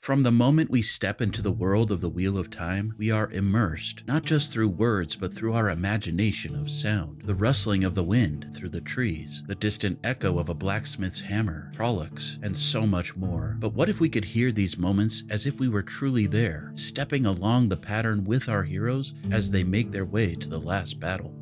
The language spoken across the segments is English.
From the moment we step into the world of the Wheel of Time, we are immersed, not just through words, but through our imagination of sound. The rustling of the wind through the trees, the distant echo of a blacksmith's hammer, frolics, and so much more. But what if we could hear these moments as if we were truly there, stepping along the pattern with our heroes as they make their way to the last battle?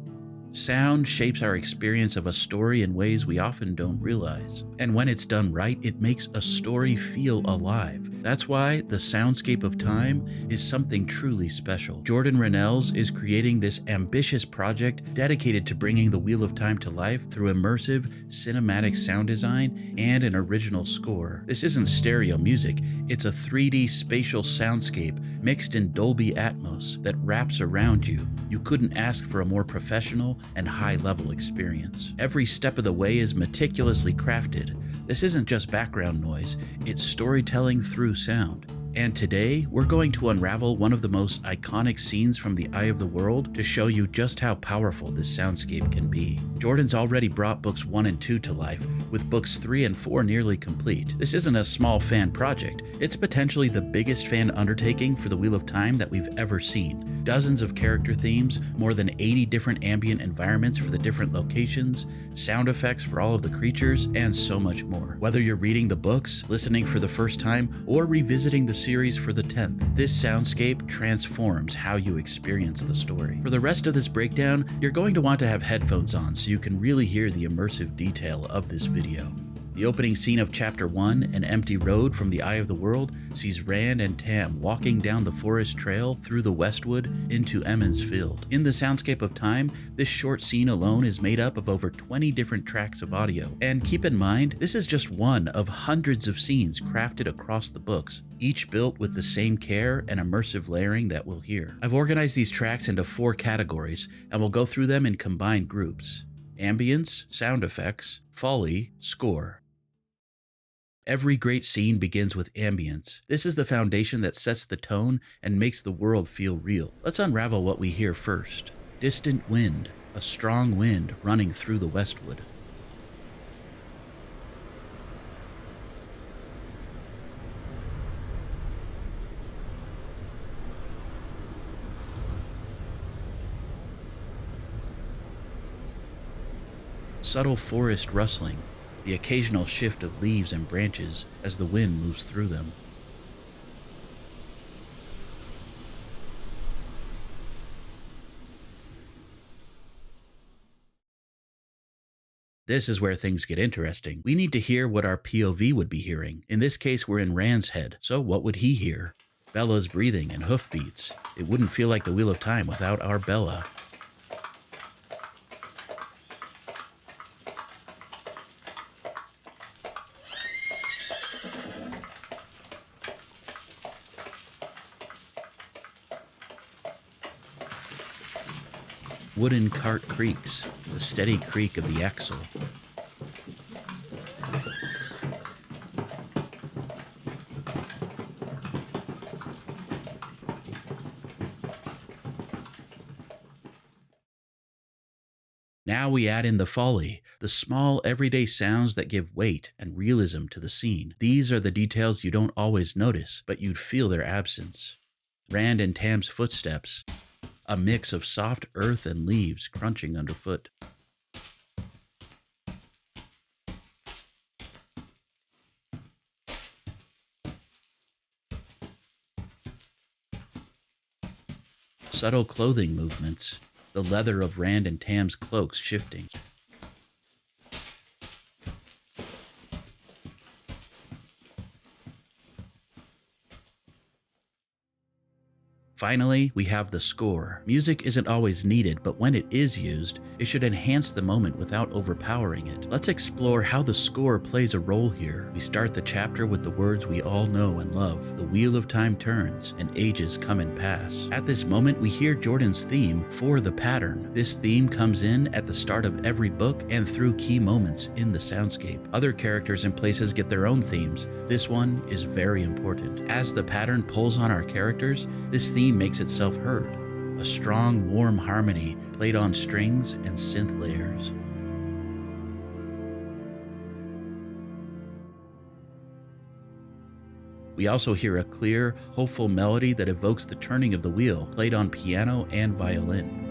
Sound shapes our experience of a story in ways we often don't realize. And when it's done right, it makes a story feel alive. That's why the Soundscape of Time is something truly special. Jordan Rannells is creating this ambitious project dedicated to bringing the Wheel of Time to life through immersive, cinematic sound design and an original score. This isn't stereo music, it's a 3D spatial soundscape mixed in Dolby Atmos that wraps around you. You couldn't ask for a more professional and high-level experience. Every step of the way is meticulously crafted. This isn't just background noise, it's storytelling through sound. And today, we're going to unravel one of the most iconic scenes from The Eye of the World to show you just how powerful this soundscape can be. Jordan's already brought books 1 and 2 to life, with books 3 and 4 nearly complete. This isn't a small fan project, it's potentially the biggest fan undertaking for the Wheel of Time that we've ever seen. Dozens of character themes, more than 80 different ambient environments for the different locations, sound effects for all of the creatures, and so much more. Whether you're reading the books, listening for the first time, or revisiting the series for the 10th, this soundscape transforms how you experience the story. For the rest of this breakdown, you're going to want to have headphones on so you can really hear the immersive detail of this video. The opening scene of Chapter 1, An Empty Road from the Eye of the World, sees Rand and Tam walking down the forest trail through the Westwood into Emmons Field. In the Soundscape of Time, this short scene alone is made up of over 20 different tracks of audio. And keep in mind, this is just one of hundreds of scenes crafted across the books, each built with the same care and immersive layering that we'll hear. I've organized these tracks into 4 categories, and we'll go through them in combined groups: Ambience, Sound Effects, Folly, Score. Every great scene begins with ambience. This is the foundation that sets the tone and makes the world feel real. Let's unravel what we hear first. Distant wind, a strong wind running through the Westwood. Subtle forest rustling, the occasional shift of leaves and branches as the wind moves through them. This is where things get interesting. We need to hear what our POV would be hearing. In this case, we're in Rand's head, so what would he hear? Bella's breathing and hoofbeats. It wouldn't feel like the Wheel of Time without our Bella. Wooden cart creaks, the steady creak of the axle. Now we add in the folly, the small everyday sounds that give weight and realism to the scene. These are the details you don't always notice, but you'd feel their absence. Rand and Tam's footsteps, a mix of soft earth and leaves crunching underfoot. Subtle clothing movements, the leather of Rand and Tam's cloaks shifting. Finally, we have the score. Music isn't always needed, but when it is used, it should enhance the moment without overpowering it. Let's explore how the score plays a role here. We start the chapter with the words we all know and love. The wheel of time turns, and ages come and pass. At this moment, we hear Jordan's theme for the pattern. This theme comes in at the start of every book and through key moments in the soundscape. Other characters and places get their own themes. This one is very important. As the pattern pulls on our characters, this theme makes itself heard, a strong, warm harmony played on strings and synth layers. We also hear a clear, hopeful melody that evokes the turning of the wheel, played on piano and violin.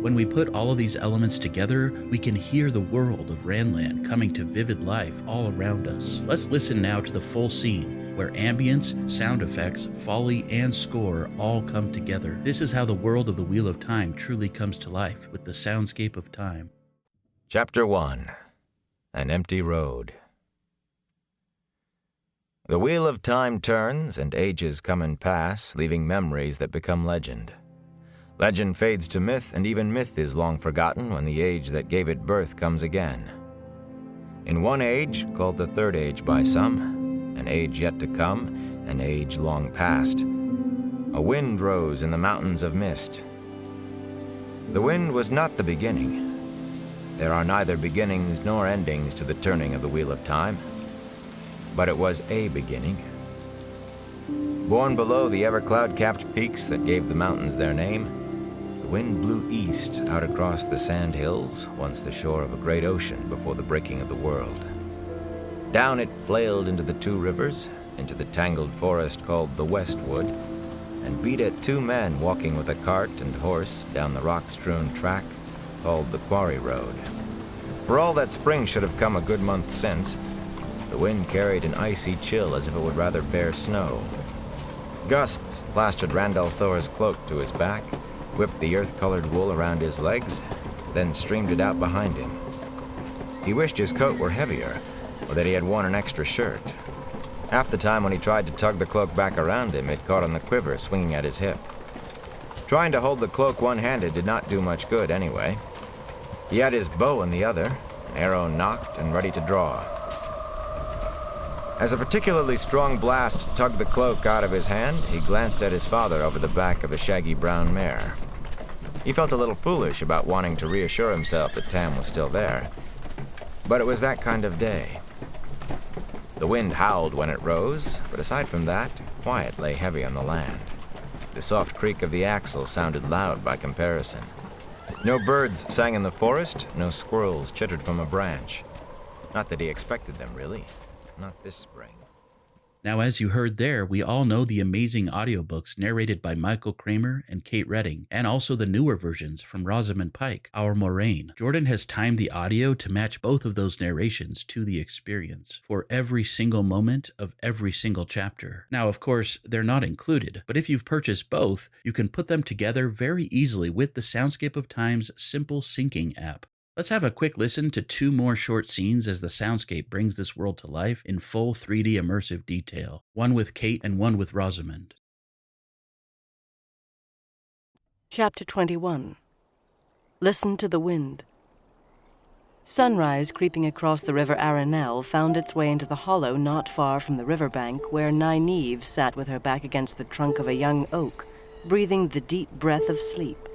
When we put all of these elements together, we can hear the world of Rannland coming to vivid life all around us. Let's listen now to the full scene, where ambience, sound effects, folly, and score all come together. This is how the world of the Wheel of Time truly comes to life with the Soundscape of Time. Chapter 1. An Empty Road. The Wheel of Time turns, and ages come and pass, leaving memories that become legend. Legend fades to myth, and even myth is long forgotten when the age that gave it birth comes again. In one age, called the Third Age by some, an age yet to come, an age long past, a wind rose in the mountains of mist. The wind was not the beginning. There are neither beginnings nor endings to the turning of the Wheel of Time, but it was a beginning. Born below the ever-cloud-capped peaks that gave the mountains their name, the wind blew east out across the sand hills, once the shore of a great ocean before the breaking of the world. Down it flailed into the two rivers, into the tangled forest called the Westwood, and beat at two men walking with a cart and horse down the rock-strewn track called the Quarry Road. For all that spring should have come a good month since, the wind carried an icy chill as if it would rather bear snow. Gusts plastered Randall Thor's cloak to his back, whipped the earth-colored wool around his legs, then streamed it out behind him. He wished his coat were heavier, or that he had worn an extra shirt. Half the time when he tried to tug the cloak back around him, it caught on the quiver swinging at his hip. Trying to hold the cloak one-handed did not do much good anyway. He had his bow in the other, an arrow nocked and ready to draw. As a particularly strong blast tugged the cloak out of his hand, he glanced at his father over the back of the shaggy brown mare. He felt a little foolish about wanting to reassure himself that Tam was still there, but it was that kind of day. The wind howled when it rose, but aside from that, quiet lay heavy on the land. The soft creak of the axle sounded loud by comparison. No birds sang in the forest, no squirrels chittered from a branch. Not that he expected them, really. Not this spring. Now, as you heard there, we all know the amazing audiobooks narrated by Michael Kramer and Kate Redding, and also the newer versions from Rosamund Pike, Our Moraine. Jordan has timed the audio to match both of those narrations to the experience for every single moment of every single chapter. Now, of course, they're not included, but if you've purchased both, you can put them together very easily with the Soundscape of Time's simple syncing app. Let's have a quick listen to two more short scenes as the soundscape brings this world to life in full 3D immersive detail, one with Kate and one with Rosamund. Chapter 21. Listen to the Wind. Sunrise creeping across the river Aranel found its way into the hollow not far from the riverbank, where Nynaeve sat with her back against the trunk of a young oak, breathing the deep breath of sleep.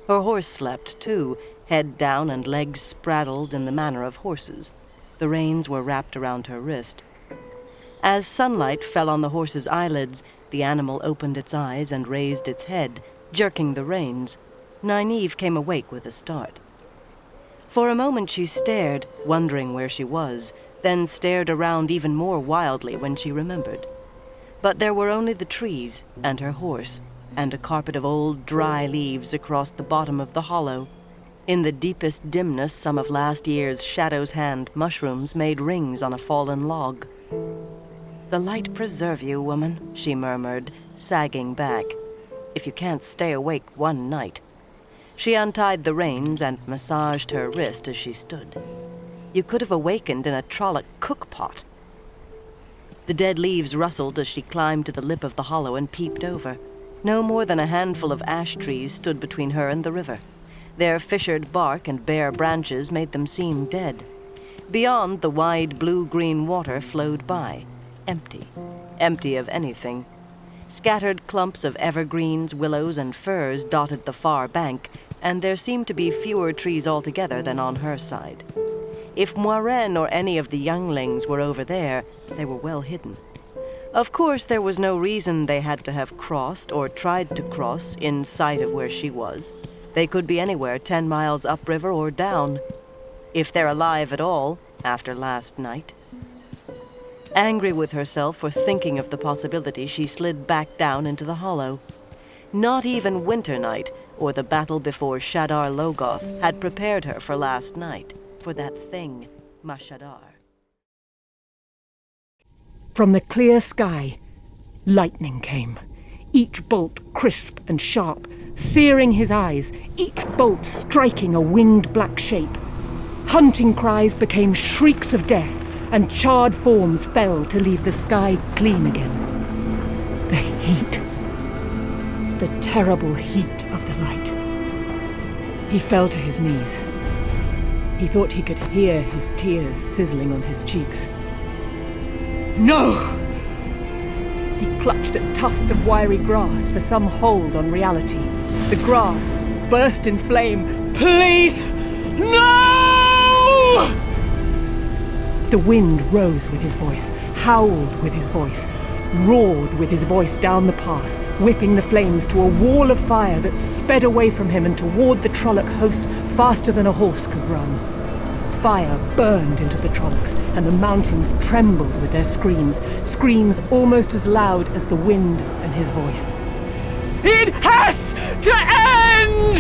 Her horse slept, too, head down and legs spraddled in the manner of horses. The reins were wrapped around her wrist. As sunlight fell on the horse's eyelids, the animal opened its eyes and raised its head, jerking the reins. Nynaeve came awake with a start. For a moment she stared, wondering where she was, then stared around even more wildly when she remembered. But there were only the trees and her horse, and a carpet of old, dry leaves across the bottom of the hollow. In the deepest dimness, some of last year's Shadow's Hand mushrooms made rings on a fallen log. "The light preserve you, woman," she murmured, sagging back. "If you can't stay awake one night." She untied the reins and massaged her wrist as she stood. "You could have awakened in a Trolloc cookpot." The dead leaves rustled as she climbed to the lip of the hollow and peeped over. No more than a handful of ash trees stood between her and the river. Their fissured bark and bare branches made them seem dead. Beyond, the wide blue-green water flowed by, empty, empty of anything. Scattered clumps of evergreens, willows, and firs dotted the far bank, and there seemed to be fewer trees altogether than on her side. If Moiraine or any of the younglings were over there, they were well hidden. Of course, there was no reason they had to have crossed or tried to cross in sight of where she was. They could be anywhere 10 miles upriver or down, if they're alive at all after last night. Angry with herself for thinking of the possibility, she slid back down into the hollow. Not even Winter Night or the battle before Shadar Logoth had prepared her for last night, for that thing, Mashadar. From the clear sky, lightning came, each bolt crisp and sharp, searing his eyes, each bolt striking a winged black shape. Hunting cries became shrieks of death, and charred forms fell to leave the sky clean again. The heat. The terrible heat of the light. He fell to his knees. He thought he could hear his tears sizzling on his cheeks. No! He clutched at tufts of wiry grass for some hold on reality. The grass burst in flame. Please! No! The wind rose with his voice, howled with his voice, roared with his voice down the pass, whipping the flames to a wall of fire that sped away from him and toward the Trolloc host faster than a horse could run. Fire burned into the Trollocs, and the mountains trembled with their screams, screams almost as loud as the wind and his voice. It has to end!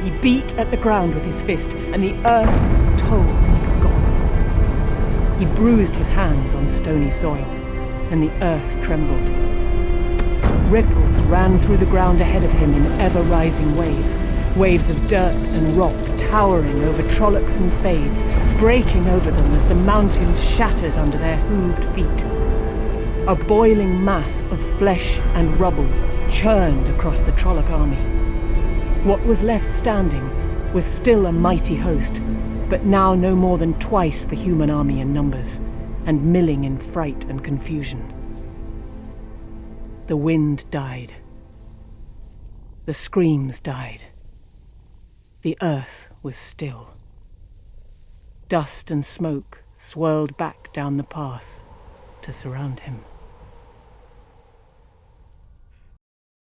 He beat at the ground with his fist, and the earth told he had gone. He bruised his hands on stony soil, and the earth trembled. Ripples ran through the ground ahead of him in ever-rising waves, waves of dirt and rock towering over Trollocs and Fades, breaking over them as the mountains shattered under their hooved feet. A boiling mass of flesh and rubble churned across the Trolloc army. What was left standing was still a mighty host, but now no more than twice the human army in numbers, and milling in fright and confusion. The wind died. The screams died. The earth was still. Dust and smoke swirled back down the pass to surround him.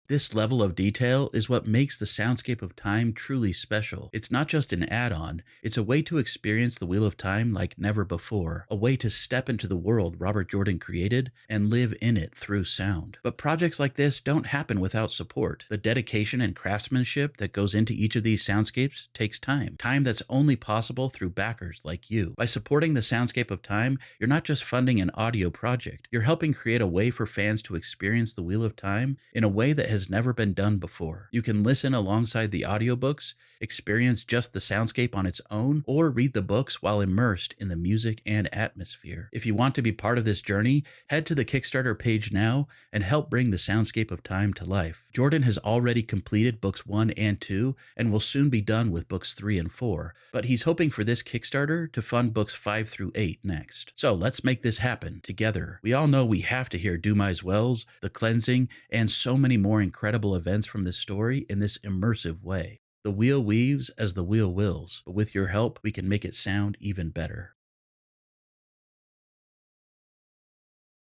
This level of detail is what makes the Soundscape of Time truly special. It's not just an add-on, it's a way to experience the Wheel of Time like never before, a way to step into the world Robert Jordan created and live in it through sound. But projects like this don't happen without support. The dedication and craftsmanship that goes into each of these soundscapes takes time that's only possible through backers like you. By supporting the Soundscape of Time, you're not just funding an audio project, you're helping create a way for fans to experience the Wheel of Time in a way that has never been done before. You can listen alongside the audiobooks, experience just the soundscape on its own, or read the books while immersed in the music and atmosphere. If you want to be part of this journey, head to the Kickstarter page now and help bring the Soundscape of Time to life. Jordan has already completed books 1 and 2 and will soon be done with books 3 and 4, but he's hoping for this Kickstarter to fund books 5 through 8 next. So let's make this happen together. We all know we have to hear Dumai's Wells, The Cleansing, and so many more incredible events from this story in this immersive way. The wheel weaves as the wheel wills, but with your help, we can make it sound even better.